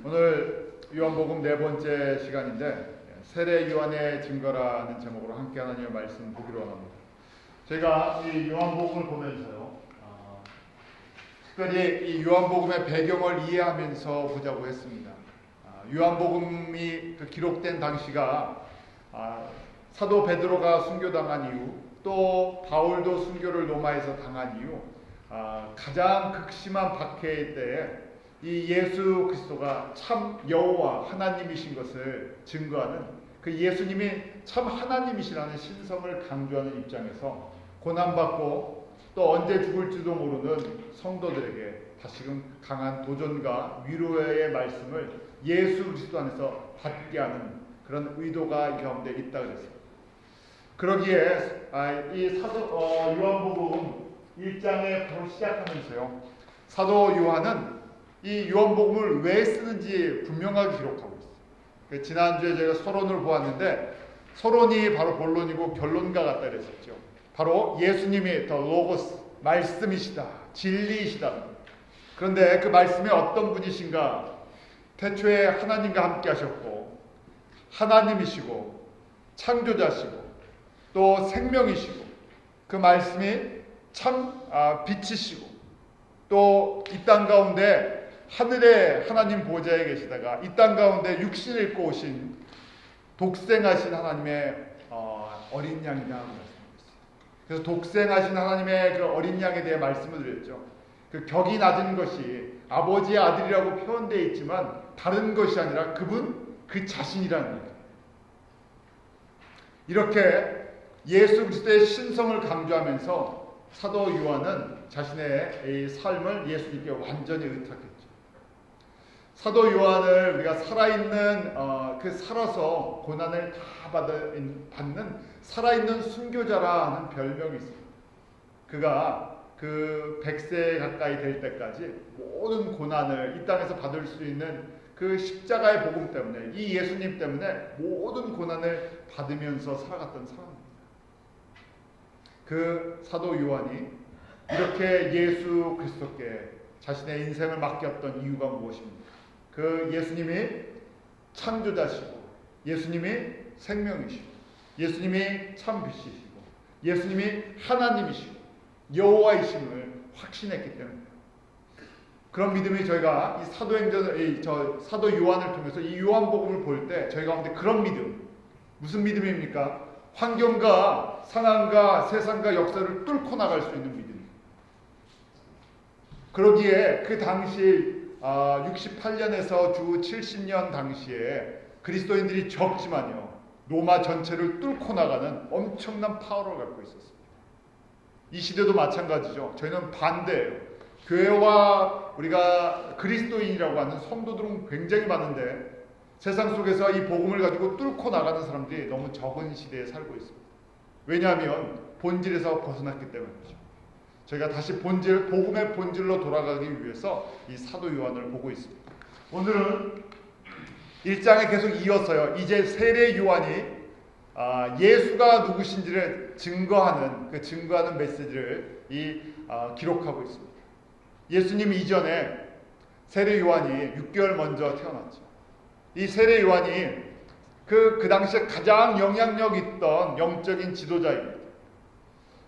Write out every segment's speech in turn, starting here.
오늘 요한복음 네 번째 시간인데 세례 요한의 증거라는 제목으로 함께 하나님의 말씀 보기로 합니다. 저희가 이 요한복음을 보면서요, 특별히 이 요한복음의 배경을 이해하면서 보자고 했습니다. 요한복음이 기록된 당시가 사도 베드로가 순교당한 이후, 또 바울도 순교를 로마에서 당한 이후 가장 극심한 박해의 때에 이 예수 그리스도가 참 여호와 하나님이신 것을 증거하는 그 예수님이 참 하나님이시라는 신성을 강조하는 입장에서 고난받고 또 언제 죽을지도 모르는 성도들에게 다시금 강한 도전과 위로의 말씀을 예수 그리스도 안에서 받게 하는 그런 의도가 이 가운데 있다 그랬습니다. 그러기에 이 요한복음 1장에 바로 시작하면서요, 사도 요한은 이 요한복음을 왜 쓰는지 분명하게 기록하고 있어요. 지난주에 제가 서론을 보았는데 서론이 바로 본론이고 결론과 같다 그랬었죠. 바로 예수님이 더 로고스, 말씀이시다, 진리이시다. 그런데 그 말씀이 어떤 분이신가? 태초에 하나님과 함께 하셨고 하나님이시고 창조자시고 또 생명이시고 그 말씀이 참 빛이시고 또 이 땅 가운데 하늘에 하나님 보좌에 계시다가 이 땅 가운데 육신을 입고 오신 독생하신 하나님의 어린 양이다 말씀드렸어요. 그래서 독생하신 하나님의 그 어린 양에 대해 말씀을 드렸죠. 그 격이 낮은 것이 아버지의 아들이라고 표현되어 있지만 다른 것이 아니라 그분 그 자신이라는 거예요. 이렇게 예수 그리스도의 신성을 강조하면서 사도 요한은 자신의 이 삶을 예수님께 완전히 의탁했죠. 사도 요한을 우리가 살아있는 살아서 고난을 다 받는 살아있는 순교자라 하는 별명이 있습니다. 그가 그 100세 가까이 될 때까지 모든 고난을 이 땅에서 받을 수 있는 그 십자가의 복음 때문에, 이 예수님 때문에 모든 고난을 받으면서 살아갔던 사람입니다. 그 사도 요한이 이렇게 예수 그리스도께 자신의 인생을 맡겼던 이유가 무엇입니까? 그 예수님이 창조자시고 예수님이 생명이시고 예수님이 참 빛이시고 예수님이 하나님이시고 여호와이심을 확신했기 때문입니다. 그런 믿음이 저희가 이 사도 요한을 통해서 이 요한복음을 볼 때 저희 가운데 그런 믿음, 무슨 믿음입니까? 환경과 상황과 세상과 역사를 뚫고 나갈 수 있는 믿음입니다. 그러기에 그 당시 68년에서 주 70년 당시에 그리스도인들이 적지만요, 로마 전체를 뚫고 나가는 엄청난 파워를 갖고 있었습니다. 이 시대도 마찬가지죠. 저희는 반대예요. 교회와 우리가 그리스도인이라고 하는 성도들은 굉장히 많은데 세상 속에서 이 복음을 가지고 뚫고 나가는 사람들이 너무 적은 시대에 살고 있습니다. 왜냐하면 본질에서 벗어났기 때문이죠. 저희가 다시 복음의 본질로 돌아가기 위해서 이 사도 요한을 보고 있습니다. 오늘은 1장에 계속 이어서요, 이제 세례 요한이 예수가 누구신지를 증거하는 메시지를 기록하고 있습니다. 예수님 이전에 세례 요한이 6개월 먼저 태어났죠. 이 세례 요한이 그 당시에 가장 영향력 있던 영적인 지도자입니다.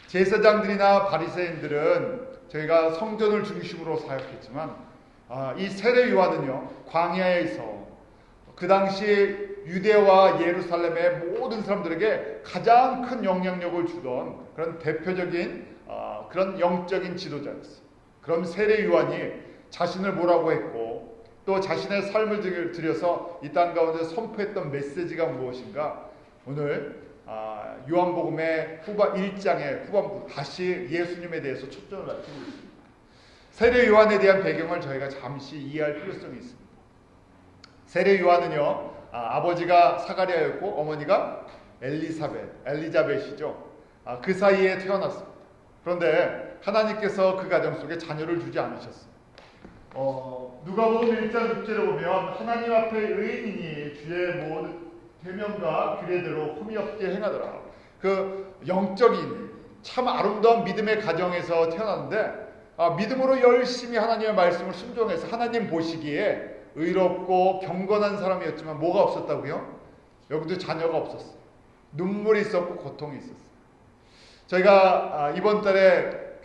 제사장들이나 바리새인들은 저희가 성전을 중심으로 사역했지만 이 세례 요한은요, 광야에서 그 당시 유대와 예루살렘의 모든 사람들에게 가장 큰 영향력을 주던 그런 대표적인 그런 영적인 지도자였어요. 그럼 세례 요한이 자신을 뭐라고 했고 또 자신의 삶을 들여서 이 땅 가운데 선포했던 메시지가 무엇인가? 오늘 요한복음의 1장의 후반부 다시 예수님에 대해서 초점을 맞추고 있습니다. 세례 요한에 대한 배경을 저희가 잠시 이해할 필요성이 있습니다. 세례 요한은요, 아버지가 사가랴였고 어머니가 엘리자벳이죠. 그 사이에 태어났습니다. 그런데 하나님께서 그 가정 속에 자녀를 주지 않으셨습니다. 누가복음 1장 6절에 보면 하나님 앞에 의인이니 주의 모든 계명과 규례대로 흠이 없게 행하더라. 그 영적인 참 아름다운 믿음의 가정에서 태어났는데 믿음으로 열심히 하나님의 말씀을 순종해서 하나님 보시기에 의롭고 경건한 사람이었지만 뭐가 없었다고요? 여기도 자녀가 없었어요. 눈물이 있었고 고통이 있었어요. 저희가 이번 달에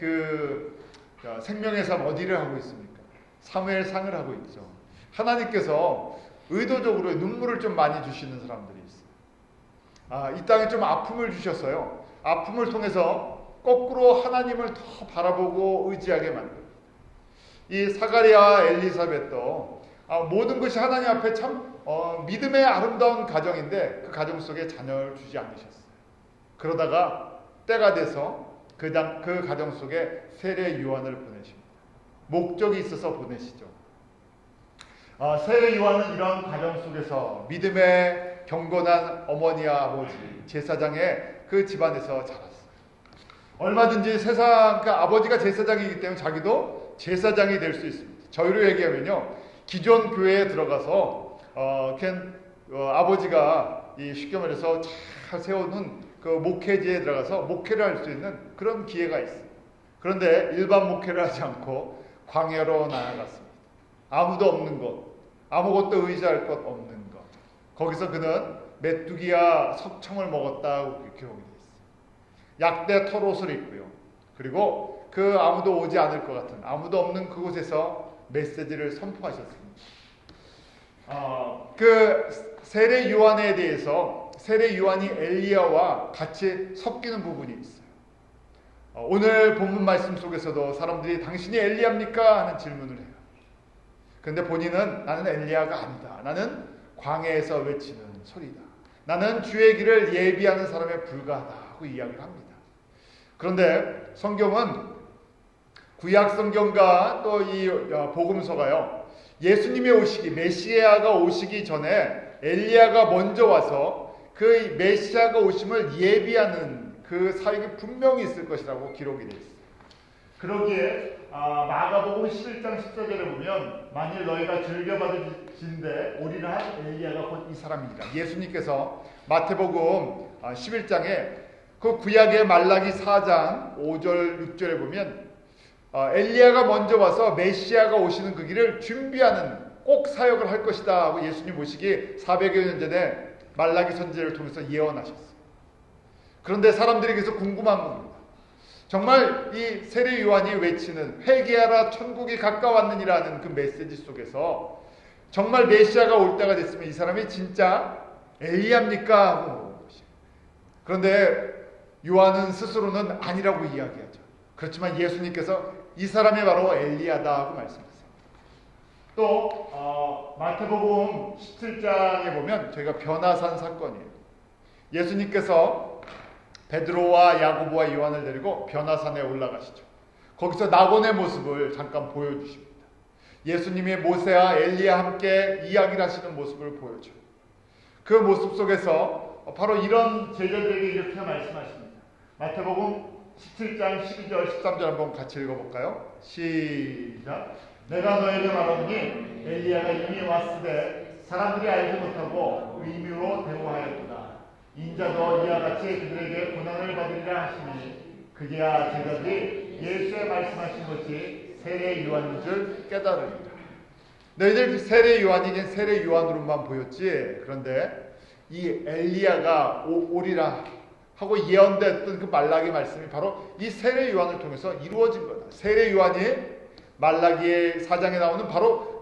생명의 삶 어디를 하고 있습니까? 사무엘상을 하고 있죠. 하나님께서 의도적으로 눈물을 좀 많이 주시는 사람들이 있어요. 이 땅에 좀 아픔을 주셨어요. 아픔을 통해서 거꾸로 하나님을 더 바라보고 의지하게 만듭니다. 이 사가랴와 엘리사벳도 모든 것이 하나님 앞에 참 믿음의 아름다운 가정인데 그 가정 속에 자녀를 주지 않으셨어요. 그러다가 때가 돼서 그 가정 속에 세례 요한을 보내십니다. 목적이 있어서 보내시죠. 세례 요한은 이런 가정 속에서 믿음의 경건한 어머니와 아버지, 제사장의 그 집안에서 자랐어요. 얼마든지 아버지가 제사장이기 때문에 자기도 제사장이 될 수 있습니다. 저희로 얘기하면요, 기존 교회에 들어가서 아버지가 쉽게 말해서 잘 세워놓은 그 목회지에 들어가서 목회를 할 수 있는 그런 기회가 있어요. 그런데 일반 목회를 하지 않고 광야로 나아갔습니다. 아무도 없는 곳, 아무것도 의지할 것 없는 것. 거기서 그는 메뚜기와 석청을 먹었다고 기록이 되어 있어요. 약대 털옷을 입고요. 그리고 아무도 오지 않을 것 같은 아무도 없는 그곳에서 메시지를 선포하셨습니다. 세례 요한에 대해서 세례 요한이 엘리야와 같이 섞이는 부분이 있어요. 오늘 본문 말씀 속에서도 사람들이 당신이 엘리야입니까? 하는 질문을 해요. 그런데 본인은 나는 엘리야가 아니다. 나는 광야에서 외치는 소리다. 나는 주의 길을 예비하는 사람에 불과하다고 이야기를 합니다. 그런데 성경은 구약 성경과 또 이 복음서가요, 예수님의 오시기, 메시아가 오시기 전에 엘리야가 먼저 와서 그 메시아가 오심을 예비하는 그 사역이 분명히 있을 것이라고 기록이 되어 있습니다. 그러기에 마가복음 11장 14절에 보면 만일 너희가 즐겨받으신데 오리라 한 엘리야가 곧 이 사람이니라. 예수님께서 마태복음 11장에 그 구약의 말라기 4장 5절 6절에 보면 엘리야가 먼저 와서 메시아가 오시는 그 길을 준비하는 꼭 사역을 할 것이다 하고 예수님 오시기 400여 년 전에 말라기 선지자를 통해서 예언하셨어요. 그런데 사람들이 계속 궁금한 겁니다. 정말 이 세례 요한이 외치는 회개하라 천국이 가까웠느니라는 그 메시지 속에서 정말 메시아가 올 때가 됐으면 이 사람이 진짜 엘리야입니까? 하고 물어본 것이에요. 그런데 요한은 스스로는 아니라고 이야기하죠. 그렇지만 예수님께서 이 사람이 바로 엘리야다 하고 말씀하셨습니다. 또 마태복음 17장에 보면 저희가 변화산 사건이에요. 예수님께서 베드로와 야고보와 요한을 데리고 변화산에 올라가시죠. 거기서 낙원의 모습을 잠깐 보여주십니다. 예수님이 모세와 엘리야 함께 이야기를 하시는 모습을 보여줘요. 그 모습 속에서 바로 이런 제자들에게 이렇게 말씀하십니다. 마태복음 17장 12절 13절 한번 같이 읽어볼까요? 시작. 내가 너에게 말하노니 엘리야가 이미 왔으되 사람들이 알지 못하고 의미로 대우하였구나. 인자도 이와 같이 그들에게 고난을 받으리라 하시니 그제야 제자들이 예수의 말씀하신 것이 세례 요한인 줄 깨달으리라. 너희들 세례 요한이긴 세례 요한으로만 보였지. 그런데 이 엘리야가 오리라 하고 예언됐던 그 말라기 말씀이 바로 이 세례 요한을 통해서 이루어진 거다. 세례 요한이 말라기의 4장에 나오는 바로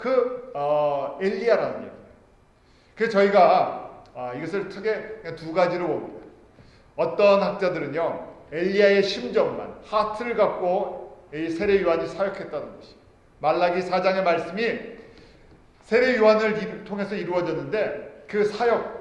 엘리야라는 얘기예요. 그래서 저희가 이것을 크게 두 가지로 봅니다. 어떤 학자들은요, 엘리야의 심정만, 하트를 갖고 이 세례 요한이 사역했다는 것이, 말라기 4장의 말씀이 세례 요한을 통해서 이루어졌는데 그 사역,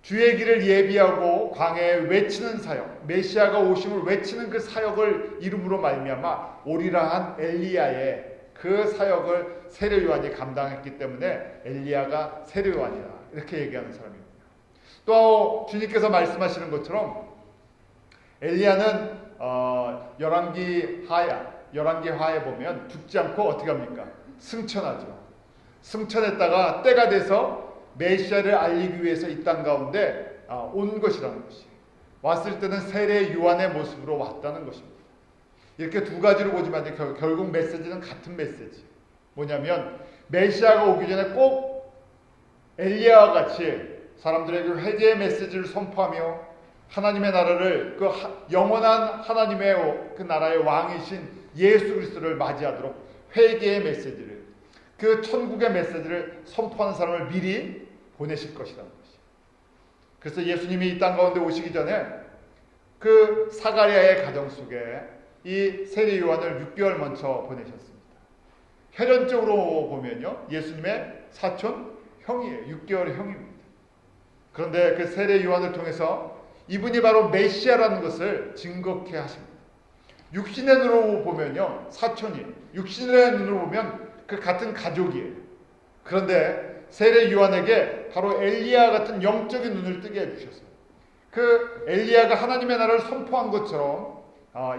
주의 길을 예비하고 광야에 외치는 사역, 메시아가 오심을 외치는 그 사역을 이름으로 말미암아 오리라 한 엘리야의 그 사역을 세례 요한이 감당했기 때문에 엘리야가 세례 요한이다 이렇게 얘기하는 사람입니다. 또 주님께서 말씀하시는 것처럼 엘리야는 열왕기 하에 보면 죽지 않고 어떻게 합니까? 승천하죠. 승천했다가 때가 돼서 메시아를 알리기 위해서 이 땅 가운데 온 것이라는 것이, 왔을 때는 세례 요한의 모습으로 왔다는 것입니다. 이렇게 두 가지로 보지만 결국 메시지는 같은 메시지. 뭐냐면 메시아가 오기 전에 꼭 엘리야와 같이 사람들에게 회개의 메시지를 선포하며 하나님의 나라를 그 영원한 하나님의 그 나라의 왕이신 예수 그리스도를 맞이하도록 회개의 메시지를, 그 천국의 메시지를 선포하는 사람을 미리 보내실 것이라는 것이죠. 그래서 예수님이 이 땅 가운데 오시기 전에 그 사가랴의 가정 속에 이 세례 요한을 6개월 먼저 보내셨습니다. 혈연적으로 보면요, 예수님의 사촌 형이에요. 6개월의 형입니다. 그런데 그 세례 요한을 통해서 이분이 바로 메시아라는 것을 증거케 하십니다. 육신의 눈으로 보면요, 사촌이에요. 육신의 눈으로 보면 그 같은 가족이에요. 그런데 세례 요한에게 바로 엘리야 같은 영적인 눈을 뜨게 해주셨어요. 그 엘리야가 하나님의 나라를 선포한 것처럼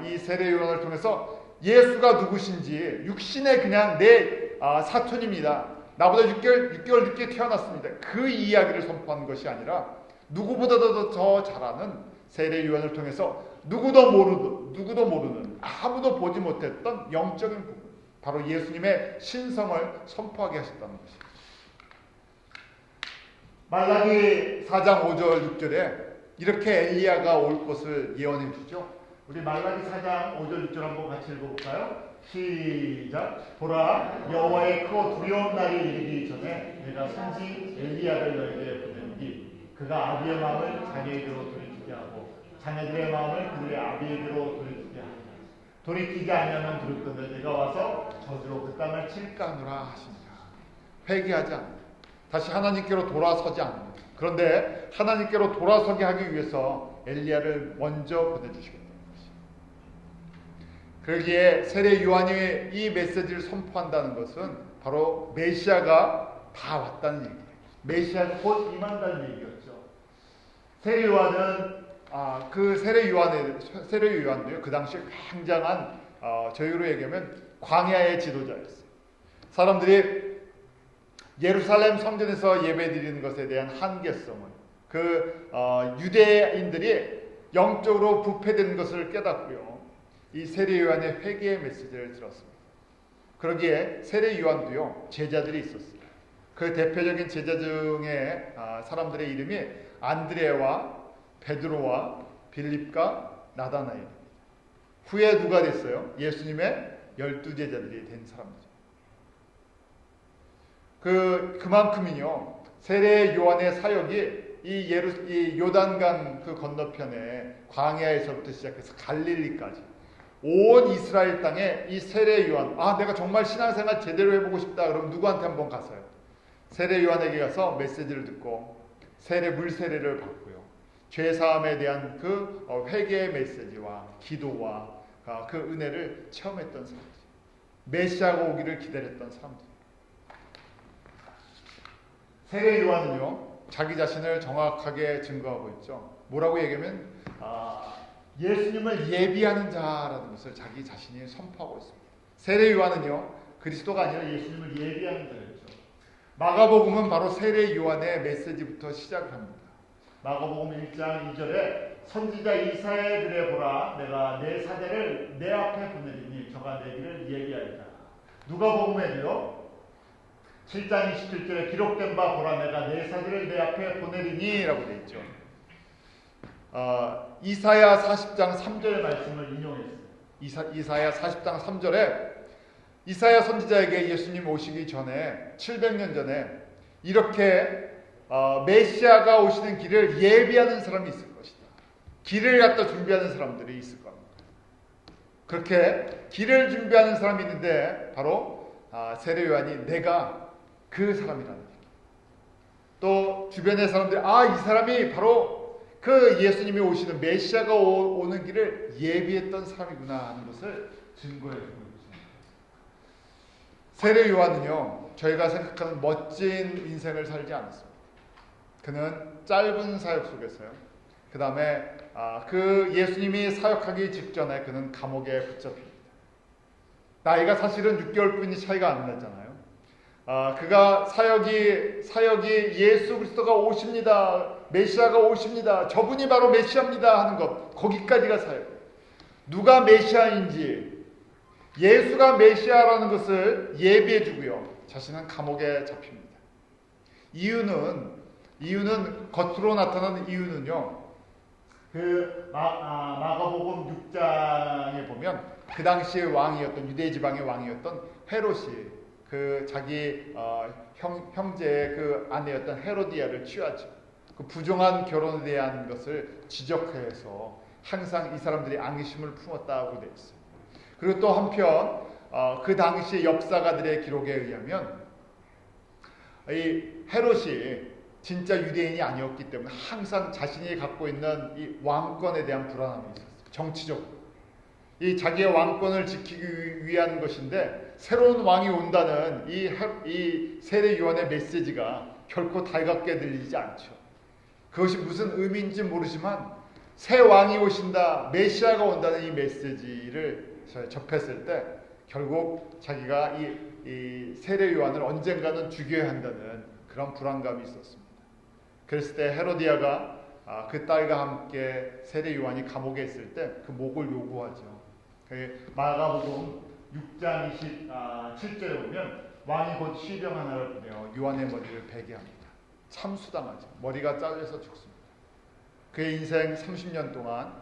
이 세례 요한을 통해서 예수가 누구신지, 육신의 그냥 내 사촌입니다, 나보다 6개월 늦게 태어났습니다, 그 이야기를 선포한 것이 아니라 누구보다도 더 잘 아는 세례 요한을 통해서 누구도 모르는 아무도 보지 못했던 영적인 부분, 바로 예수님의 신성을 선포하게 하셨다는 것입니다. 말라기 4장 5절 6절에 이렇게 엘리야가 올 것을 예언해 주죠. 우리 말라기 4장 5절 6절 한번 같이 읽어볼까요? 시작. 보라, 여호와의 크고 두려운 날이 이르기 전에 내가 선지 엘리야를 너희에게 보내니 그가 아비의 마음을 자녀에게로 돌이키게 하고 자녀들의 마음을 그들의 아비에게로 돌이키게 하리라. 돌이키지 아니하면 들었던데 내가 와서 저주로 그 땅을 칠까 하노라 하시니라. 회개하지 않는다. 다시 하나님께로 돌아서지 않는다. 그런데 하나님께로 돌아서게 하기 위해서 엘리야를 먼저 보내주시겠다는 것입니다. 그러기에 세례 요한이 이 메시지를 선포한다는 것은 바로 메시아가 다 왔다는 얘기예요. 메시아가 곧 임한다는 얘기였죠. 세례 요한은 그 세례 요한도요, 그 당시에 굉장한 저희로 얘기하면 광야의 지도자였어요. 사람들이 예루살렘 성전에서 예배드리는 것에 대한 한계성을, 그 유대인들이 영적으로 부패되는 것을 깨닫고요, 이 세례 요한의 회개의 메시지를 들었습니다. 그러기에 세례 요한도요, 제자들이 있었어요. 그 대표적인 제자 중에 사람들의 이름이 안드레와 베드로와 빌립과 나다나엘입니다. 후에 누가 됐어요? 예수님의 12제자들이 된 사람이죠. 그만큼이요, 세례 요한의 사역이 이 요단강 그 건너편에 광야에서부터 시작해서 갈릴리까지 온 이스라엘 땅에 이 세례 요한, 내가 정말 신앙생활 제대로 해보고 싶다 그러면 누구한테 한번 가서요? 세례 요한에게 가서 메시지를 듣고 물 세례를 받고요, 죄사함에 대한 그 회개의 메시지와 기도와 그 은혜를 체험했던 사람들, 메시아가 오기를 기다렸던 사람들. 세례 요한은요, 자기 자신을 정확하게 증거하고 있죠. 뭐라고 얘기하면 예수님을 예비하는 자라는 것을 자기 자신이 선포하고 있습니다. 세례 요한은요, 그리스도가 아니라 예수님을 예비하는 자였죠. 마가복음은 바로 세례 요한의 메시지부터 시작을 합니다. 마가복음 1장 2절에 선지자 이사야의 글에 보라, 내가 내 사대를 내 앞에 보내리니 저가 내 길을 예비하리라. 누가복음에도요, 7장 27절에 기록된 바 보라, 내가 내 사대를 내 앞에 보내리니 라고 되어 있죠. 이사야 40장 3절의 말씀을 인용했어요. 이사야 40장 3절에 이사야 선지자에게 예수님 오시기 전에 700년 전에 이렇게 메시아가 오시는 길을 예비하는 사람이 있을 것이다. 길을 갖다 준비하는 사람들이 있을 겁니다. 그렇게 길을 준비하는 사람이 있는데 바로 세례 요한이 내가 그 사람이라는 거예요. 또 주변의 사람들이 이 사람이 바로 그 예수님이 오시는 메시아가 오는 길을 예비했던 사람이구나 하는 것을 증거해 주고 있습니다. 세례 요한은요, 저희가 생각하는 멋진 인생을 살지 않았습니다. 그는 짧은 사역 속에서요, 그 다음에 그 예수님이 사역하기 직전에 그는 감옥에 붙잡힙니다. 나이가 사실은 6개월뿐이 차이가 안 났잖아요. 그가 사역이 예수 그리스도가 오십니다, 메시아가 오십니다, 저분이 바로 메시아입니다 하는 것, 거기까지가 사역. 누가 메시아인지, 예수가 메시아라는 것을 예비해 주고요, 자신은 감옥에 잡힙니다. 이유는 겉으로 나타나는 이유는요. 마가복음 6장에 보면 그 당시의 왕이었던 유대 지방의 왕이었던 헤롯이 그 자기 형제의 그 아내였던 헤로디아를 취하죠. 그 부정한 결혼에 대한 것을 지적해서 항상 이 사람들이 앙심을 품었다고 되어 있어요. 그리고 또 한편 그 당시 역사가들의 기록에 의하면 이 헤롯이 진짜 유대인이 아니었기 때문에 항상 자신이 갖고 있는 이 왕권에 대한 불안함이 있었어요. 정치적으로. 이 자기의 왕권을 지키기 위한 것인데 새로운 왕이 온다는 이 세례 요한의 메시지가 결코 달갑게 들리지 않죠. 그것이 무슨 의미인지 모르지만 새 왕이 오신다, 메시아가 온다는 이 메시지를 접했을 때 결국 자기가 이 세례 요한을 언젠가는 죽여야 한다는 그런 불안감이 있었습니다. 그랬을 때 헤로디아가 그 딸과 함께 세례 요한이 감옥에 있을 때 그 목을 요구하죠. 마가복음 6장 27절에 보면 왕이 곧 시병 하나를 보내어 요한의 머리를 베게 합니다. 참수당하죠. 머리가 잘려서 죽습니다. 그의 인생 30년 동안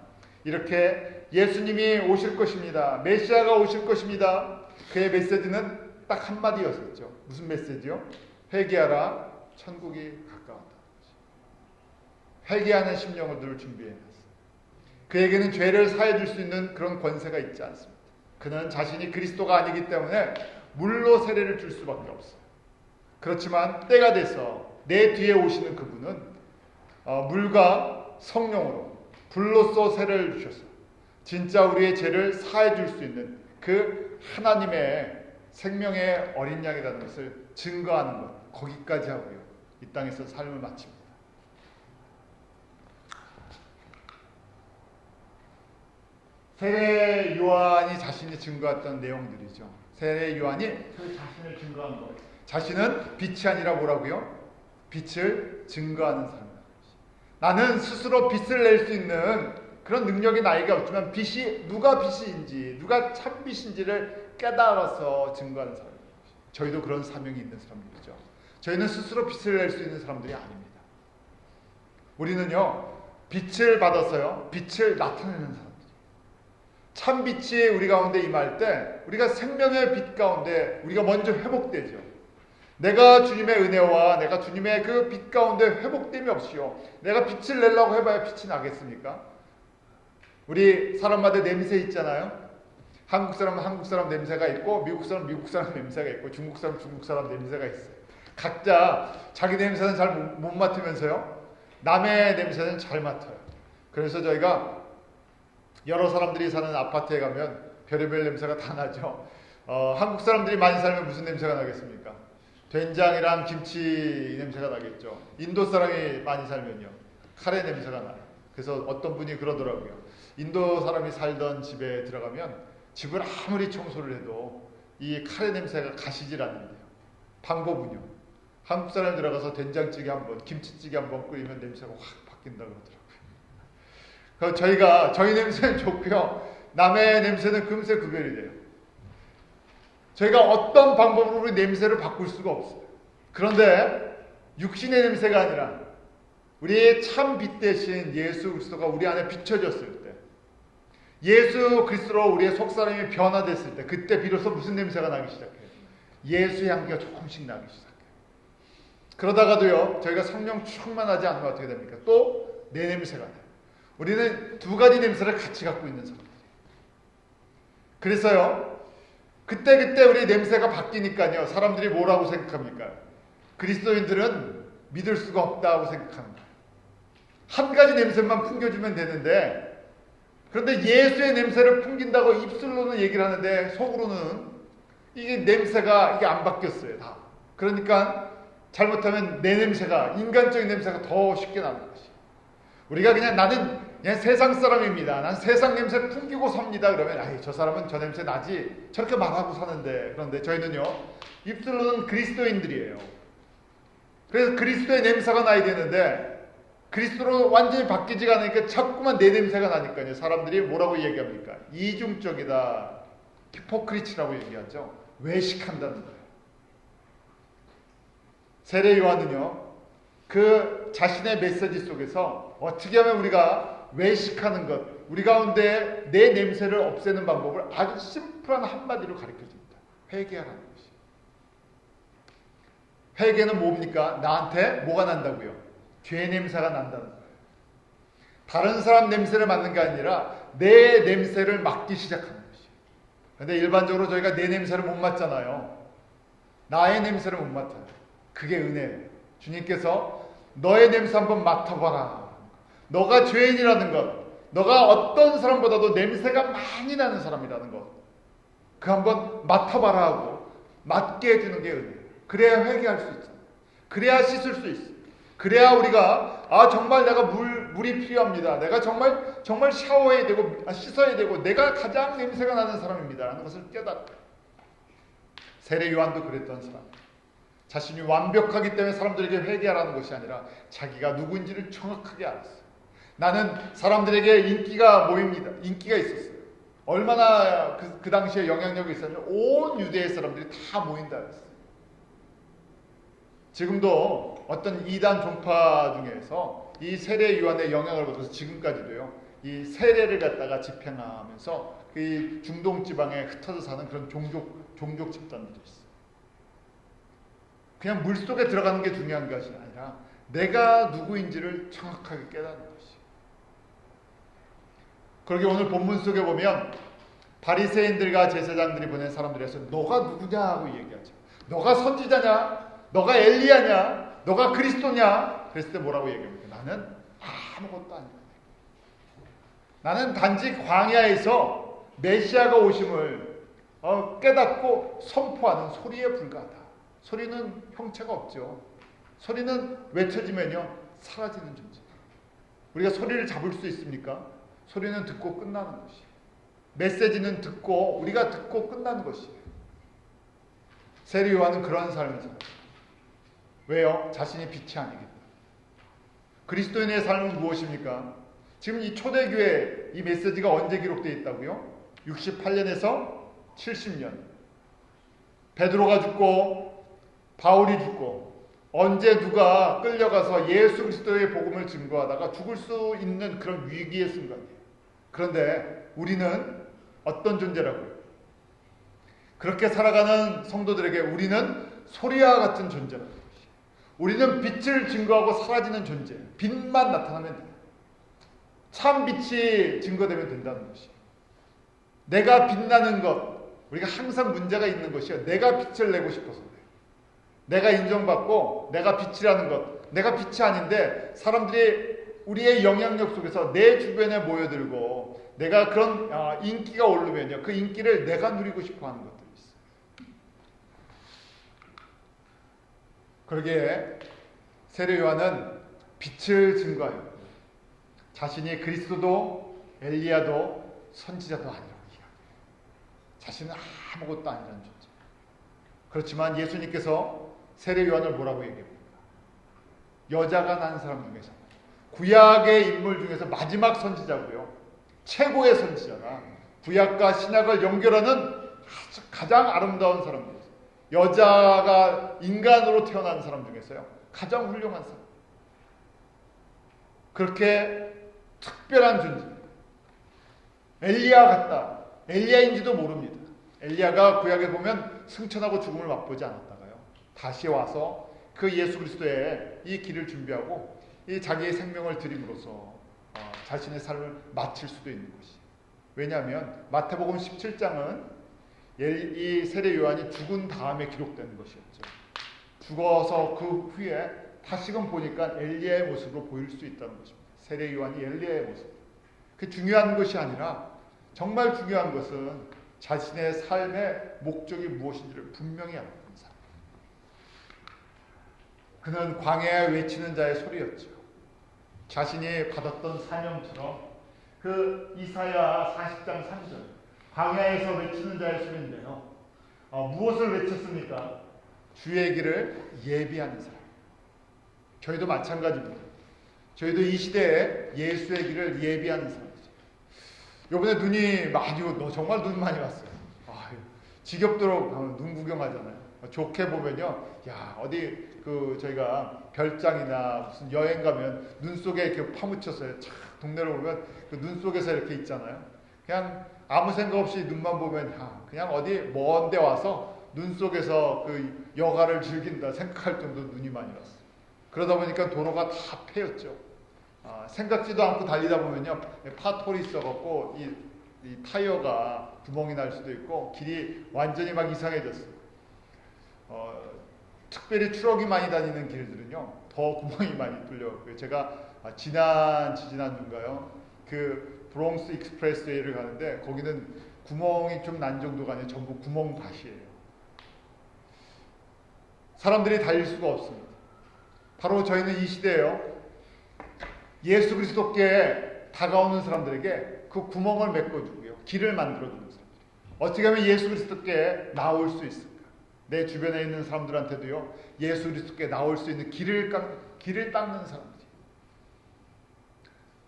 이렇게 예수님이 오실 것입니다. 메시아가 오실 것입니다. 그의 메시지는 딱 한마디였었죠. 무슨 메시지요? 회개하라, 천국이 가까웠다. 회개하는 심령을 준비해놨어요. 그에게는 죄를 사해줄 수 있는 그런 권세가 있지 않습니다. 그는 자신이 그리스도가 아니기 때문에 물로 세례를 줄 수밖에 없어요. 그렇지만 때가 돼서 내 뒤에 오시는 그분은 물과 성령으로 불로써 세례를 주셔서 진짜 우리의 죄를 사해줄 수 있는 그 하나님의 생명의 어린 양이라는 것을 증거하는 것, 거기까지 하고요. 이 땅에서 삶을 마칩니다. 세례 요한이 자신이 증거했던 내용들이죠. 세례 요한이 그 자신을 증거한 거예요. 자신은 빛이 아니라 뭐라고요? 빛을 증거하는 사람이다. 나는 스스로 빛을 낼 수 있는 그런 능력이 나에게 없지만 빛이 누가 빛인지 누가 참 빛인지를 깨달아서 증거하는 사람입니다. 저희도 그런 사명이 있는 사람들이죠. 저희는 스스로 빛을 낼 수 있는 사람들이 아닙니다. 우리는요 빛을 받아서요 빛을 나타내는 사람들. 참 빛이 우리 가운데 임할 때 우리가 생명의 빛 가운데 우리가 먼저 회복되죠. 내가 주님의 은혜와 내가 주님의 그 빛 가운데 회복됨이 없이요 내가 빛을 내려고 해봐야 빛이 나겠습니까? 우리 사람마다 냄새 있잖아요. 한국 사람은 한국 사람 냄새가 있고 미국 사람은 미국 사람 냄새가 있고 중국 사람은 중국 사람 냄새가 있어요. 각자 자기 냄새는 잘 못 맡으면서요 남의 냄새는 잘 맡아요. 그래서 저희가 여러 사람들이 사는 아파트에 가면 별의별 냄새가 다 나죠. 한국 사람들이 많이 살면 무슨 냄새가 나겠습니까? 된장이랑 김치 냄새가 나겠죠. 인도 사람이 많이 살면요 카레 냄새가 나요. 그래서 어떤 분이 그러더라고요. 인도 사람이 살던 집에 들어가면 집을 아무리 청소를 해도 이 카레 냄새가 가시질 않는데요. 방법은요. 한국 사람이 들어가서 된장찌개 한번, 김치찌개 한번 끓이면 냄새가 확 바뀐다고 그러더라고요. 저희 냄새는 좋고요. 남의 냄새는 금세 구별이 돼요. 저희가 어떤 방법으로 우리 냄새를 바꿀 수가 없어요. 그런데 육신의 냄새가 아니라 우리의 참 빛 대신 예수 그리스도가 우리 안에 비춰졌을 때 예수 그리스도로 우리의 속사람이 변화됐을 때 그때 비로소 무슨 냄새가 나기 시작해요? 예수의 향기가 조금씩 나기 시작해요. 그러다가도요 저희가 성령 충만하지 않으면 어떻게 됩니까? 또 내 냄새가 나요. 우리는 두 가지 냄새를 같이 갖고 있는 사람들이에요. 그래서요 그때 우리 냄새가 바뀌니까요 사람들이 뭐라고 생각합니까? 그리스도인들은 믿을 수가 없다고 생각합니다. 한 가지 냄새만 풍겨주면 되는데 그런데 예수의 냄새를 풍긴다고 입술로는 얘기를 하는데 속으로는 이게 냄새가 이게 안 바뀌었어요. 다. 그러니까 잘못하면 내 냄새가 인간적인 냄새가 더 쉽게 나는 것이에요. 우리가 나는 세상 사람입니다. 난 세상 냄새 풍기고 삽니다. 그러면 아이 저 사람은 저 냄새 나지 저렇게 말하고 사는데 그런데 저희는요 입술로는 그리스도인들이에요. 그래서 그리스도의 냄새가 나야 되는데 그리스도로 완전히 바뀌지가 않으니까 자꾸만 내 냄새가 나니까요. 사람들이 뭐라고 얘기합니까? 이중적이다. 히포크리치라고 얘기하죠. 외식한다는 거예요. 세례 요한은요, 그 자신의 메시지 속에서 어떻게 하면 우리가 외식하는 것, 우리 가운데 내 냄새를 없애는 방법을 아주 심플한 한마디로 가르쳐 줍니다. 회개하라는 것이. 회개는 뭡니까? 나한테 뭐가 난다고요? 죄 냄새가 난다는 거예요. 다른 사람 냄새를 맡는 게 아니라 내 냄새를 맡기 시작하는 것이에요. 그런데 일반적으로 저희가 내 냄새를 못 맡잖아요. 나의 냄새를 못 맡아요. 그게 은혜예요. 주님께서 너의 냄새 한번 맡아봐라. 너가 죄인이라는 것, 너가 어떤 사람보다도 냄새가 많이 나는 사람이라는 것, 그 한번 맡아봐라 하고 맡게 해주는 게 은혜예요. 그래야 회개할 수 있어요. 그래야 씻을 수 있어요. 그래야 우리가 정말 내가 물이 필요합니다. 내가 정말 샤워해야 되고 씻어야 되고 내가 가장 냄새가 나는 사람입니다 라는 것을 깨닫고, 세례 요한도 그랬던 사람, 자신이 완벽하기 때문에 사람들에게 회개하라는 것이 아니라 자기가 누구인지를 정확하게 알았어요. 나는 사람들에게 인기가 있었어요. 얼마나 그 당시에 영향력이 있었냐면 온 유대의 사람들이 다 모인다 했어요. 지금도 어떤 이단 종파 중에서 이 세례 요한의 영향을 받아서 지금까지도요, 이 세례를 갖다가 집행하면서 그 중동 지방에 흩어져 사는 그런 종족 집단들이 있어요. 그냥 물속에 들어가는 게 중요한 것이 아니라 내가 누구인지를 정확하게 깨닫는 것이. 그러게 오늘 본문 속에 보면 바리새인들과 제사장들이 보낸 사람들에서 너가 누구냐 하고 얘기하죠. 너가 선지자냐? 너가 엘리야냐? 너가 그리스도냐? 그랬을 때 뭐라고 얘기합니까? 나는 아무것도 아니다. 나는 단지 광야에서 메시아가 오심을 깨닫고 선포하는 소리에 불과하다. 소리는 형체가 없죠. 소리는 외쳐지면요 사라지는 존재. 우리가 소리를 잡을 수 있습니까? 소리는 듣고 끝나는 것이에요. 메시지는 우리가 듣고 끝나는 것이에요. 세례 요한은 그러한 삶을 살아요. 왜요? 자신이 빛이 아니기 때문에. 그리스도인의 삶은 무엇입니까? 지금 이 초대교회 이 메시지가 언제 기록되어 있다고요? 68년에서 70년. 베드로가 죽고 바울이 죽고 언제 누가 끌려가서 예수 그리스도의 복음을 증거하다가 죽을 수 있는 그런 위기의 순간이에요. 그런데 우리는 어떤 존재라고요? 그렇게 살아가는 성도들에게 우리는 소리와 같은 존재라는 것이에요. 우리는 빛을 증거하고 사라지는 존재, 빛만 나타나면 돼요. 참 빛이 증거되면 된다는 것이에요. 내가 빛나는 것, 우리가 항상 문제가 있는 것이요, 내가 빛을 내고 싶어서 그래요. 내가 인정받고 내가 빛이라는 것, 내가 빛이 아닌데 사람들이 우리의 영향력 속에서 내 주변에 모여들고 내가 그런 인기가 오르면요, 그 인기를 내가 누리고 싶어하는 것들이 있어요. 그러기에 세례 요한은 빛을 증거하여 자신이 그리스도도 엘리야도 선지자도 아니라고 이야기해요. 자신은 아무것도 아니라는 존재. 그렇지만 예수님께서 세례 요한을 뭐라고 얘기합니까? 여자가 난 사람 중에서, 구약의 인물 중에서 마지막 선지자고요, 최고의 선지자가 구약과 신약을 연결하는 가장 아름다운 사람이에요. 여자가 인간으로 태어난 사람 중에서요 가장 훌륭한 사람. 그렇게 특별한 존재. 엘리야 같다. 엘리야인지도 모릅니다. 엘리야가 구약에 보면 승천하고 죽음을 맛보지 않았다가요, 다시 와서 그 예수 그리스도의 이 길을 준비하고 이 자기의 생명을 드림으로써 자신의 삶을 마칠 수도 있는 것이. 왜냐하면 마태복음 17장은 이 세례 요한이 죽은 다음에 기록된 것이었죠. 죽어서 그 후에 다시금 보니까 엘리야의 모습으로 보일 수 있다는 것입니다. 세례 요한이 엘리야의 모습. 그 중요한 것이 아니라 정말 중요한 것은 자신의 삶의 목적이 무엇인지를 분명히 알았던 사람. 그는 광야에 외치는 자의 소리였죠. 자신이 받았던 사명처럼 그 이사야 40장 3절 광야에서 외치는 자의 소리인데요, 무엇을 외쳤습니까? 주의 길을 예비하는 사람. 저희도 마찬가지입니다. 저희도 이 시대에 예수의 길을 예비하는 사람이죠. 이번에 눈이 정말 눈 많이 왔어요. 지겹도록 눈 구경하잖아요. 좋게 보면요, 야 어디 저희가 별장이나 무슨 여행 가면 눈 속에 이렇게 파묻혔어요. 촥 동네로 보면 그 눈 속에서 이렇게 있잖아요. 그냥 아무 생각 없이 눈만 보면 그냥 어디 먼 데 와서 눈 속에서 그 여가를 즐긴다 생각할 정도로 눈이 많이 왔어요. 그러다 보니까 도로가 다 패였죠. 생각지도 않고 달리다 보면요, 파토리 있어갖고 이 타이어가 구멍이 날 수도 있고 길이 완전히 막 이상해졌어요. 특별히 트럭이 많이 다니는 길들은요 더 구멍이 많이 뚫려요. 제가 지난주인가요? 그 브롱스 익스프레스웨이를 가는데 거기는 구멍이 좀 난 정도가 아니라 전부 구멍밭이에요. 사람들이 달릴 수가 없습니다. 바로 저희는 이 시대에요, 예수 그리스도께 다가오는 사람들에게 그 구멍을 메꿔주고요, 길을 만들어주는 사람들. 어떻게 하면 예수 그리스도께 나올 수 있을까? 내 주변에 있는 사람들한테도요, 예수 그리스도께 나올 수 있는 길을 닦는 사람들이.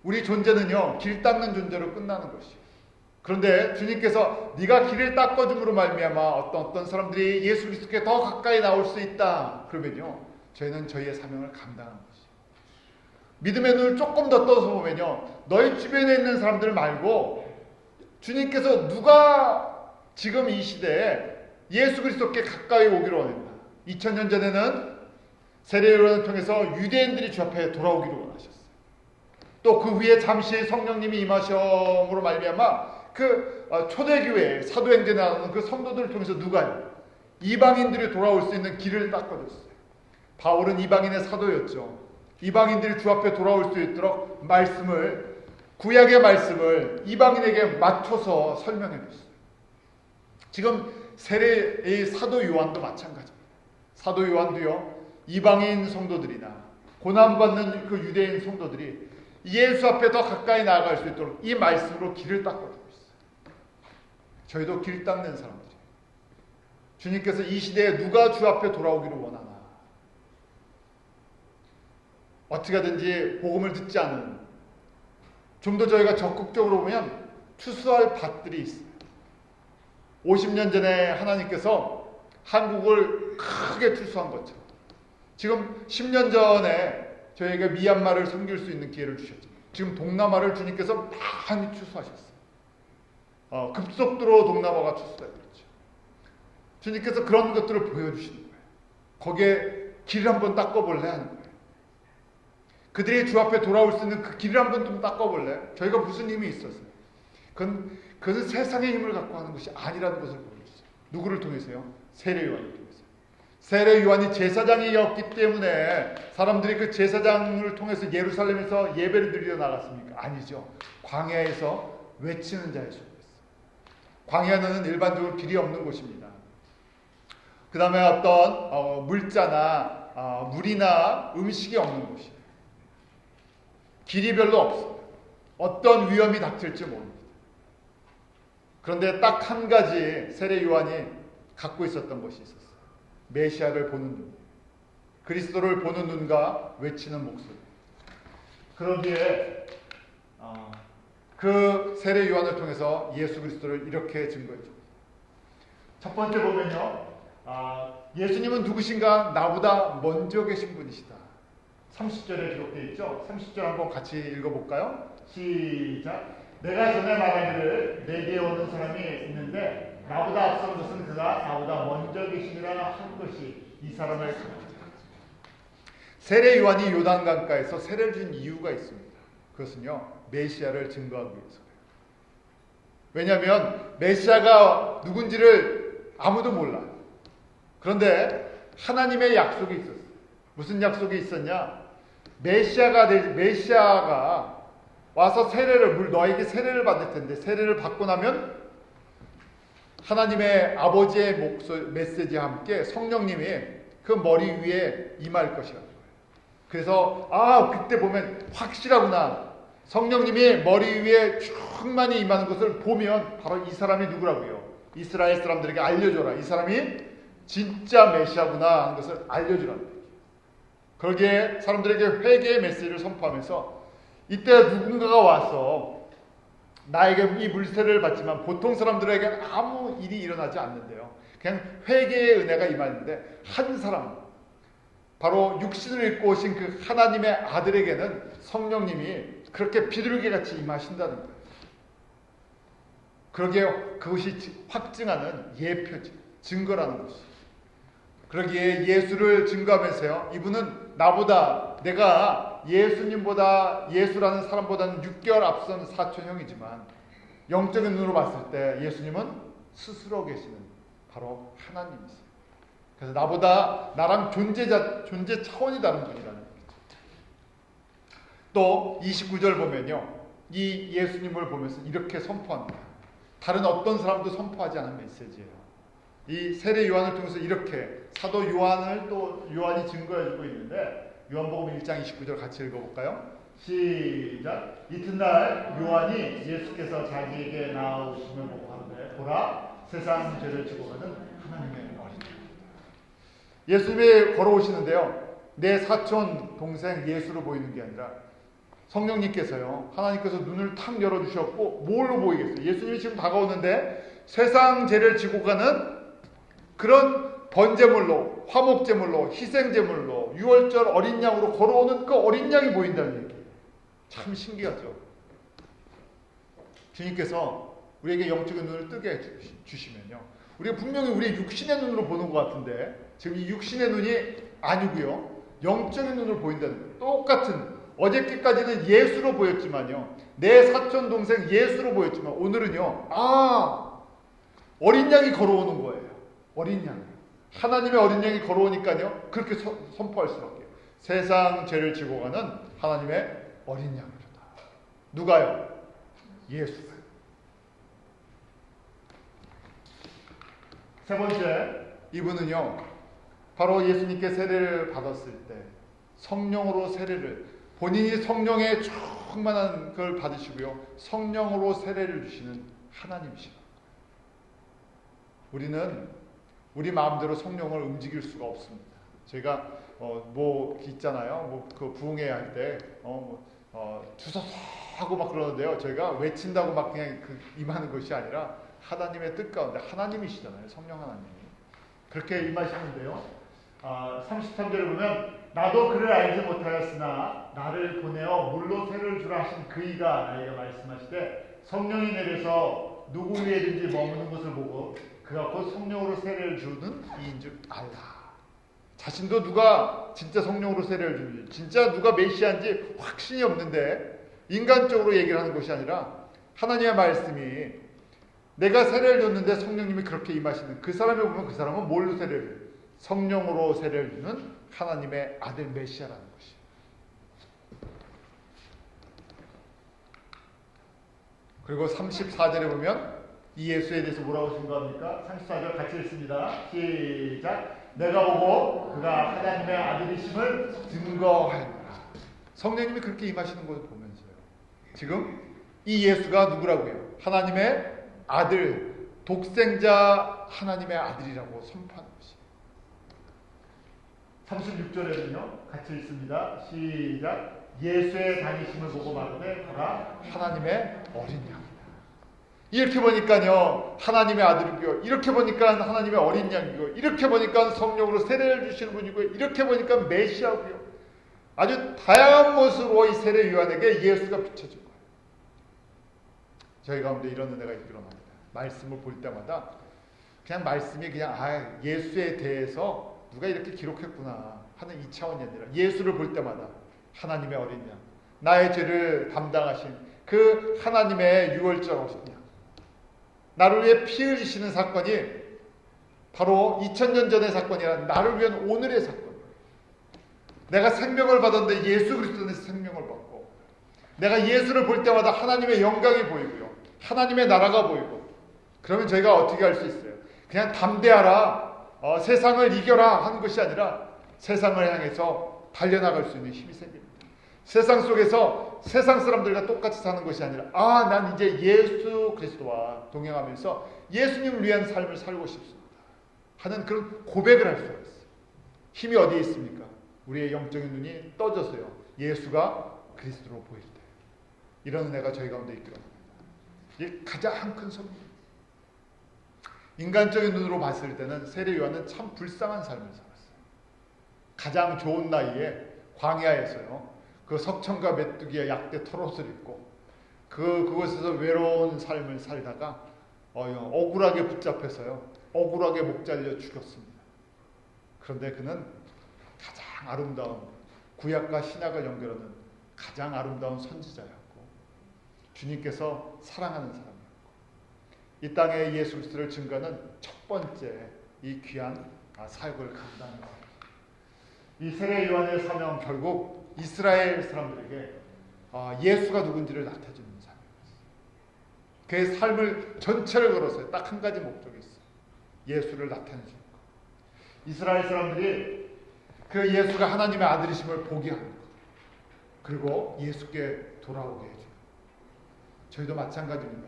우리 존재는요, 길 닦는 존재로 끝나는 것이에요. 그런데 주님께서 네가 길을 닦아줌으로 말미암아 어떤 사람들이 예수 그리스도께 더 가까이 나올 수 있다. 그러면요, 저희는 저희의 사명을 감당하는 것이에요. 믿음의 눈을 조금 더 떠서 보면요, 너희 주변에 있는 사람들 말고 주님께서 누가 지금 이 시대에 예수 그리스도께 가까이 오기를 원했나. 2000년 전에는 세례요한을 통해서 유대인들이 주 앞에 돌아오기를 원하셨어요. 또 그 후에 잠시 성령님이 임하심으로 말미암아 그 초대교회 사도행전에 나오는 그 성도들을 통해서 누가요? 이방인들이 돌아올 수 있는 길을 닦아줬어요. 바울은 이방인의 사도였죠. 이방인들이 주 앞에 돌아올 수 있도록 구약의 말씀을 이방인에게 맞춰서 설명해 줬어요. 지금 세례의 사도 요한도 마찬가지입니다. 사도 요한도요, 이방인 성도들이나 고난받는 그 유대인 성도들이 예수 앞에 더 가까이 나아갈 수 있도록 이 말씀으로 길을 닦아주고 있어요. 저희도 길 닦는 사람들이에요. 주님께서 이 시대에 누가 주 앞에 돌아오기를 원하나. 어떻게 하든지 복음을 듣지 않은, 좀 더 저희가 적극적으로 보면 추수할 밭들이 있어요. 50년 전에 하나님께서 한국을 크게 추수한 것처럼 지금 10년 전에 저희에게 미얀마를 섬길 수 있는 기회를 주셨죠. 지금 동남아를 주님께서 많이 추수하셨어요. 급속도로 동남아가 추수되고 있죠. 주님께서 그런 것들을 보여주시는 거예요. 거기에 길을 한번 닦아볼래 하는 거예요. 그들이 주 앞에 돌아올 수 있는 그 길을 한번 좀 닦아볼래? 저희가 무슨 힘이 있었어요? 그것은 세상의 힘을 갖고 하는 것이 아니라는 것을 보여줬어요. 누구를 통해서요? 세례요한을 통해서. 세례요한이 제사장이었기 때문에 사람들이 그 제사장을 통해서 예루살렘에서 예배를 드리러 나갔습니까? 아니죠. 광야에서 외치는 자의 소리였어요. 광야는 일반적으로 길이 없는 곳입니다. 그 다음에 어떤 물자나 물이나 음식이 없는 곳이에요. 길이 별로 없어요. 어떤 위험이 닥칠지 모릅니다. 그런데 딱 한 가지 세례 요한이 갖고 있었던 것이 있었어요. 메시아를 보는 눈, 그리스도를 보는 눈과 외치는 목소리. 그러기에 그 세례 요한을 통해서 예수 그리스도를 이렇게 증거해 줍니다. 첫 번째 보면요, 예수님은 누구신가? 나보다 먼저 계신 분이시다. 30절에 기록되어 있죠. 30절 한번 같이 읽어볼까요? 시작. 내가 전에 말하기를 내게 오는 사람이 있는데 나보다 앞선 것은 그가 나보다 먼저 계시니라 한 것이 이 사람을 가르치다. 세례 요한이 요단강가에서 세례를 준 이유가 있습니다. 그것은요, 메시아를 증거하기 위해서예요. 왜냐하면 메시아가 누군지를 아무도 몰라요. 그런데 하나님의 약속이 있었어요. 무슨 약속이 있었냐? 메시아가 와서 너에게 세례를 받을 텐데, 세례를 받고 나면 하나님의 아버지의 메시지와 함께 성령님이 그 머리 위에 임할 것이라는 거예요. 그래서 그때 보면 확실하구나. 성령님이 머리 위에 충만히 임하는 것을 보면 바로 이 사람이 누구라고요? 이스라엘 사람들에게 알려줘라. 이 사람이 진짜 메시아구나 하는 것을 알려주라는 거예요. 거기에 사람들에게 회개의 메시지를 선포하면서 이때 누군가가 와서 나에게 이 물세례를 받지만 보통 사람들에게는 아무 일이 일어나지 않는데요. 그냥 회개의 은혜가 임하는데 한 사람, 바로 육신을 입고 오신 그 하나님의 아들에게는 성령님이 그렇게 비둘기같이 임하신다는 거예요. 그러게요. 그것이 확증하는 예표지, 증거라는 것이. 그러기에 예수를 증거하면서요, 이분은 나보다, 내가 예수님보다, 예수라는 사람보다는 6개월 앞선 사촌형이지만 영적인 눈으로 봤을 때 예수님은 스스로 계시는 바로 하나님이세요. 그래서 나보다, 나랑 존재 차원이 다른 분이라는 얘기죠. 또 29절 보면요, 이 예수님을 보면서 이렇게 선포합니다. 다른 어떤 사람도 선포하지 않은 메시지예요. 이 세례 요한을 통해서 이렇게 사도 요한을 또 요한이 증거해주고 있는데, 요한복음 1장 29절 같이 읽어볼까요? 시작. 이튿날 요한이 예수께서 자기에게 나아오심을 보고 하는데, 보라, 세상 죄를 지고 가는 하나님의 어린 양. 예수님이 걸어오시는데요, 내 사촌 동생 예수로 보이는 게 아니라 성령님께서요, 하나님께서 눈을 탁 열어주셨고, 뭘로 보이겠어요? 예수님이 지금 다가오는데 세상 죄를 지고 가는 그런 번제물로, 화목제물로, 희생제물로, 유월절 어린 양으로 걸어오는 그 어린 양이 보인다는 얘기예요. 참 신기하죠. 주님께서 우리에게 영적인 눈을 뜨게 해주시면요, 우리가 분명히 우리의 육신의 눈으로 보는 것 같은데 지금 이 육신의 눈이 아니고요, 영적인 눈으로 보인다는 거예요. 똑같은, 어저께까지는 예수로 보였지만요, 내 사촌 동생 예수로 보였지만 오늘은요, 어린 양이 걸어오는 거예요. 어린 양, 하나님의 어린 양이 걸어오니까요, 그렇게 선포할 수밖에. 세상 죄를 지고 가는 하나님의 어린 양이로다. 누가요? 예수가. 세 번째, 이분은요, 바로 예수님께 세례를 받았을 때 성령으로 세례를, 본인이 성령의 충만한 걸 받으시고요, 성령으로 세례를 주시는 하나님이십니다. 우리는 우리 마음대로 성령을 움직일 수가 없습니다. 제가 뭐 있잖아요, 그 부흥회 할 때 주소서 하고 막 그러는데요, 저희가 외친다고 막 그냥 임하는 것이 아니라 하나님의 뜻 가운데, 하나님이시잖아요, 성령 하나님이 그렇게 임하시는데요, 33절을 보면, 나도 그를 알지 못하였으나 나를 보내어 물로 세례를 주라 하신 그이가 나에게 말씀하시되, 성령이 내려서 누구 위에든지 머무는 것을 보고 그가 곧 성령으로 세례를 주는 이인 줄 알라. 자신도 누가 진짜 성령으로 세례를 주는지, 진짜 누가 메시아인지 확신이 없는데 인간적으로 얘기를 하는 것이 아니라 하나님의 말씀이, 내가 세례를 줬는데 성령님이 그렇게 임하시는 그 사람을 보면 그 사람은 뭘로 세례를? 성령으로 세례를 주는 하나님의 아들 메시아라는 것이. 그리고 34절에 보면 이 예수에 대해서 뭐라고 증거합니까? 34절 같이 읽습니다. 시작. 내가 보고 그가 하나님의 아들이심을 증거하였노라. 성령님이 그렇게 임하시는 것을 보면서요, 지금 이 예수가 누구라고요? 하나님의 아들, 독생자 하나님의 아들이라고 선포하는 것이에요. 36절에는요, 같이 읽습니다. 시작. 예수의 다니심을 보고 말하되 그가 하나님의 어린 양이다. 이렇게 보니까요, 하나님의 아들이고요, 이렇게 보니까 하나님의 어린 양이고요, 이렇게 보니까 성령으로 세례를 주시는 분이고요, 이렇게 보니까 메시아고요, 아주 다양한 모습으로 이 세례 요한에게 예수가 비춰진 거예요. 저희 가운데 이런 은혜가 있기로 합니다. 말씀을 볼 때마다 그냥 말씀이 그냥 예수에 대해서 누가 이렇게 기록했구나 하는 이 차원이 아니라, 예수를 볼 때마다 하나님의 어린 양, 나의 죄를 담당하신 그 하나님의 유월절 어린 양, 나를 위해 피 흘리시는 사건이 바로 2000년 전의 사건이 아니라 나를 위한 오늘의 사건. 내가 생명을 받았는데 예수 그리스도의 생명을 받고, 내가 예수를 볼 때마다 하나님의 영광이 보이고요, 하나님의 나라가 보이고, 그러면 저희가 어떻게 할 수 있어요? 그냥 담대하라, 세상을 이겨라 하는 것이 아니라 세상을 향해서 달려나갈 수 있는 힘이 생깁니다. 세상 속에서 세상 사람들과 똑같이 사는 것이 아니라, 난 이제 예수 그리스도와 동행하면서 예수님을 위한 삶을 살고 싶습니다 하는 그런 고백을 할 수가 있어요. 힘이 어디에 있습니까? 우리의 영적인 눈이 떠져서요, 예수가 그리스도로 보일 때. 이런 은혜가 저희 가운데 있기로 합니다. 이게 가장 큰 선물입니다. 인간적인 눈으로 봤을 때는 세례 요한은 참 불쌍한 삶을 살았어요. 가장 좋은 나이에 광야에서요, 그 석청과 메뚜기의 약대 털옷을 입고 그곳에서 외로운 삶을 살다가 억울하게 붙잡혀서요, 억울하게 목 잘려 죽였습니다. 그런데 그는 가장 아름다운, 구약과 신약을 연결하는 가장 아름다운 선지자였고 주님께서 사랑하는 사람이었고 이 땅에 예수 그리스도를 증거하는 첫 번째 이 귀한 사역을 감당했습니다. 이 세례 요한의 사명, 결국 이스라엘 사람들에게 예수가 누군지를 나타주는 사명이었어요. 그의 삶을 전체를 걸었어요. 딱 한 가지 목적이 있어요. 예수를 나타내주는 것. 이스라엘 사람들이 그 예수가 하나님의 아들이심을 보게 하는 것, 그리고 예수께 돌아오게 해줘요. 저희도 마찬가지입니다.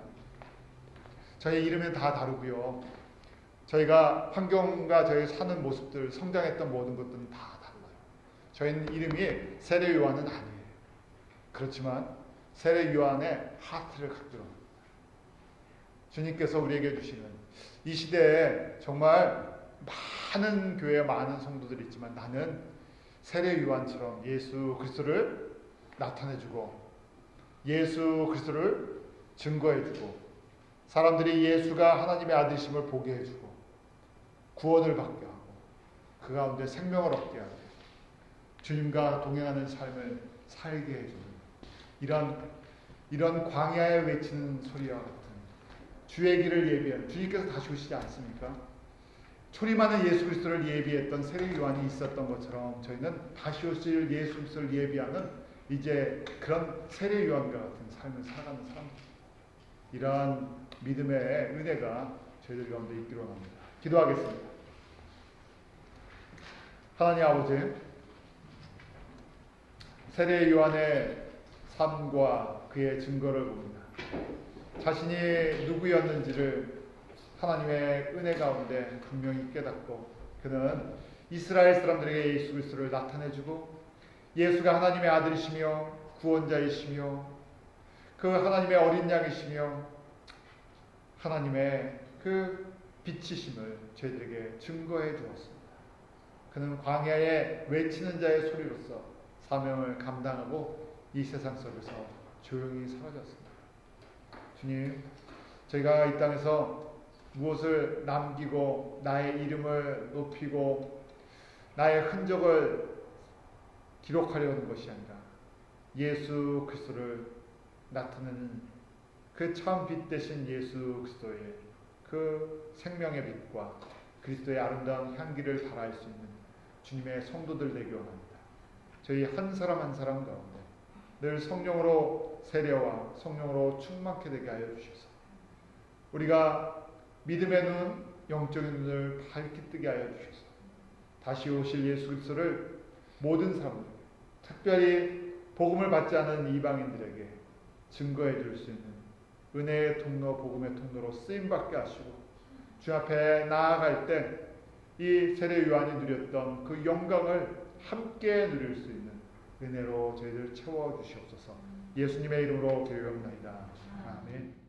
저희 이름은 다 다르고요, 저희가 환경과 저희 사는 모습들, 성장했던 모든 것들은 다 달라요. 저희는 이름이 세례 요한은 아니에요. 그렇지만 세례 요한의 하트를 갖고 합니다. 주님께서 우리에게 주시는 이 시대에 정말 많은 교회, 많은 성도들이 있지만 나는 세례 요한처럼 예수 그리스도를 나타내주고 예수 그리스도를 증거해주고 사람들이 예수가 하나님의 아들이심을 보게 해주고 구원을 받게 하고 그 가운데 생명을 얻게 하고 주님과 동행하는 삶을 살게 해주는 이런 광야에 외치는 소리와 같은 주의 길을 예비하는, 주님께서 다시 오시지 않습니까? 초림하는 예수 그리스도를 예비했던 세례 요한이 있었던 것처럼 저희는 다시 오실 예수 그리스도를 예비하는 이제 그런 세례 요한과 같은 삶을 살아가는 사람들, 이러한 믿음의 은혜가 저희들 가운데 있기로 합니다. 기도하겠습니다. 하나님 아버지, 세례 요한의 삶과 그의 증거를 봅니다. 자신이 누구였는지를 하나님의 은혜 가운데 분명히 깨닫고 그는 이스라엘 사람들에게 예수 그리스도를 나타내주고 예수가 하나님의 아들이시며 구원자이시며 그 하나님의 어린 양이시며 하나님의 그 빛이심을 저희들에게 증거해 주었습니다. 그는 광야에 외치는 자의 소리로서 사명을 감당하고 이 세상 속에서 조용히 사라졌습니다. 주님, 저희가 이 땅에서 무엇을 남기고 나의 이름을 높이고 나의 흔적을 기록하려는 것이 아니라 예수 그리스도를 나타내는 그 참 빛 되신 예수 그리스도의 그 생명의 빛과 그리스도의 아름다운 향기를 발할 수 있는 주님의 성도들 되기 원합니다. 저희 한 사람 한 사람 가운데 늘 성령으로 세례와 성령으로 충만케 되게 하여 주셔서 우리가 믿음의 눈, 영적인 눈을 밝게 뜨게 하여 주셔서 다시 오실 예수 그리스도를 모든 사람들, 특별히 복음을 받지 않은 이방인들에게 증거해 줄 수 있는 은혜의 통로, 복음의 통로로 쓰임받게 하시고 주 앞에 나아갈 때 이 세례 요한이 누렸던 그 영광을 함께 누릴 수 있는 은혜로 저희들 채워주시옵소서. 예수님의 이름으로 기도합나이다. 아멘.